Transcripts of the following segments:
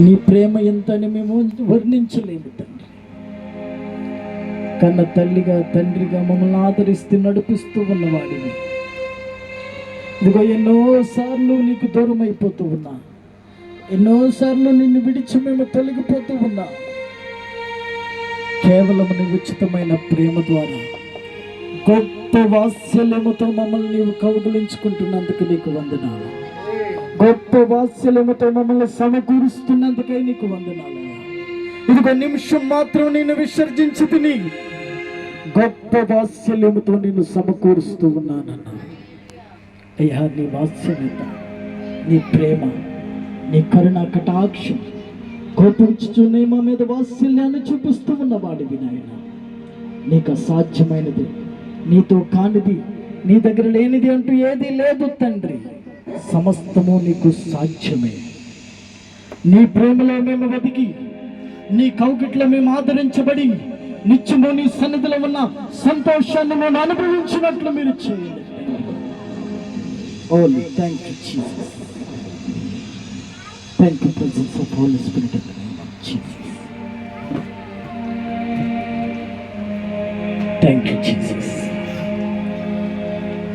నీ ప్రేమ ఎంత అని మేము వర్ణించలేము తండ్రి. కన్న తల్లిగా తండ్రిగా మమ్మల్ని ఆదరిస్తూ నడిపిస్తూ ఉన్నవాడిని. ఇదిగో ఎన్నోసార్లు నీకు దూరం అయిపోతూ ఉన్నా, ఎన్నోసార్లు నిన్ను విడిచి మేము తొలగిపోతూ ఉన్నా. కేవలం నీ ఉచితమైన ప్రేమ ద్వారా గొప్ప వాత్సల్యముతో మమ్మల్ని నీవు కౌగిలించుకుంటున్నందుకు నీకు వందనాలు. గొప్ప వాత్సల్యముతో మమ్మల్ని సమకూరుస్తున్నందుకై నీకు వందనాలు. ఇదిగో నిమిషం మాత్రం నేను విసర్జించి తిని గొప్ప వాత్సల్యముతో నిన్ను సమకూరుస్తూ ఉన్నానన్నా. అయ్యా, నీ వాత్సల్యత, నీ ప్రేమ, నీ కరుణ కటాక్షం కోపించుచునే మా మీద వాత్సల్యాన్ని చూపిస్తూ ఉన్నవాడివి నాయన. నీకు అసాధ్యమైనది, నీతో కానిది, నీ దగ్గర లేనిది అంటూ ఏది లేదు తండ్రి. సమస్తము నీకు సాధ్యమే. నీ ప్రేమలో మేము వెతికి, నీ కౌగిట్లో మేము ఆదరించబడి నిత్యము నీ సన్నిధిలో ఉన్న సంతోషాన్ని మేము అనుభవించినట్లు మీరు చేయండి. Only thank you Jesus. Thank you presence of holy spirit in the name of Jesus. Thank you Jesus.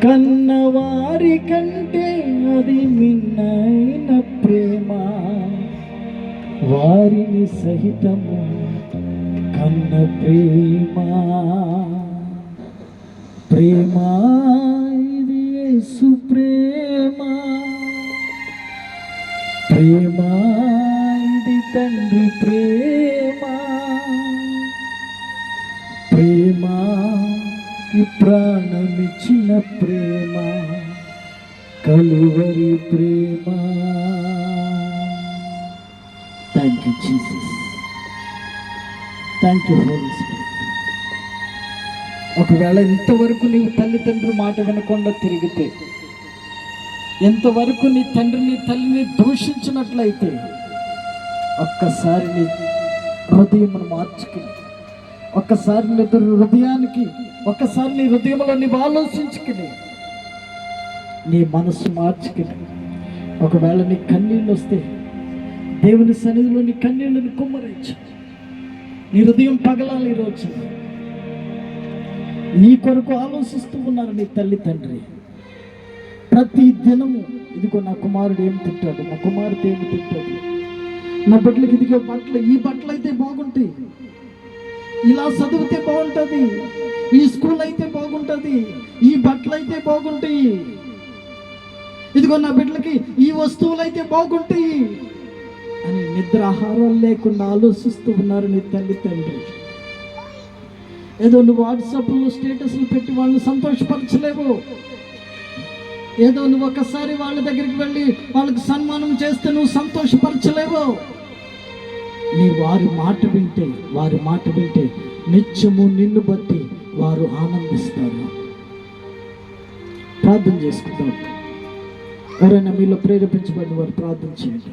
కన్నవారి కంటే అది మిన్నైన ప్రేమ, వారిని సహితము కన్న ప్రేమ. ప్రేమ ఇది యేసు ప్రేమ, ప్రేమ ఇది తండ్రి ప్రేమ, ప్రేమ ఈ ప్రాణమిచ్చిన ప్రేమ, కలువరి ప్రేమ. Thank you Jesus. Thank you holy spirit. ఒకవేళ ఇంతవరకు నీవు తల్లిదండ్రుల మాట వినకుండా తిరిగితే, ఎంతవరకు నీ తండ్రిని తల్లిని దూషించినట్లయితే, ఒక్కసారి నీ హృదయం మార్చుకుని, ఒక్కసారి నీ హృదయానికి, ఒక్కసారి నీ హృదయంలో నీవు ఆలోచించుకుని, నీ మనసు మార్చుకుని, ఒకవేళ నీ కన్నీళ్ళు వస్తే దేవుని సన్నిధిలో నీ కన్నీళ్ళని కుమ్మరించు. నీ హృదయం పగలాలి. ఈరోజు నీ కొరకు ఆలోచిస్తూ ఉన్నారు నీ తల్లి తండ్రి. ప్రతి దినము ఇదిగో నా కుమారుడు ఏం తింటాడు, నా కుమారుడు ఏమి తింటాడు, నా బిడ్డలకి ఇదిగో బట్టలు, ఈ బట్టలు అయితే బాగుంటాయి, ఇలా చదివితే బాగుంటుంది, ఈ స్కూల్ అయితే బాగుంటుంది, ఈ బట్టలు అయితే బాగుంటాయి, ఇదిగో నా బిడ్డలకి ఈ వస్తువులు అయితే బాగుంటాయి అని నిద్రాహారాలు లేకుండా ఆలోచిస్తూ ఉన్నారు నీ తల్లి తండ్రి. ఏదో నువ్వు వాట్సాప్లో స్టేటస్లు పెట్టి వాళ్ళని సంతోషపరచలేవు. ఏదో నువ్వు ఒకసారి వాళ్ళ దగ్గరికి వెళ్ళి వాళ్ళకి సన్మానం చేస్తే నువ్వు సంతోషపరచలేవు. నీ వారి మాట వింటే నిత్యము నిన్ను బట్టి వారు ఆనందిస్తారు. ప్రార్థన చేసుకుంటారు. ఎవరైనా మీలో ప్రేరేపించబడిన వారు ప్రార్థన చేయండి.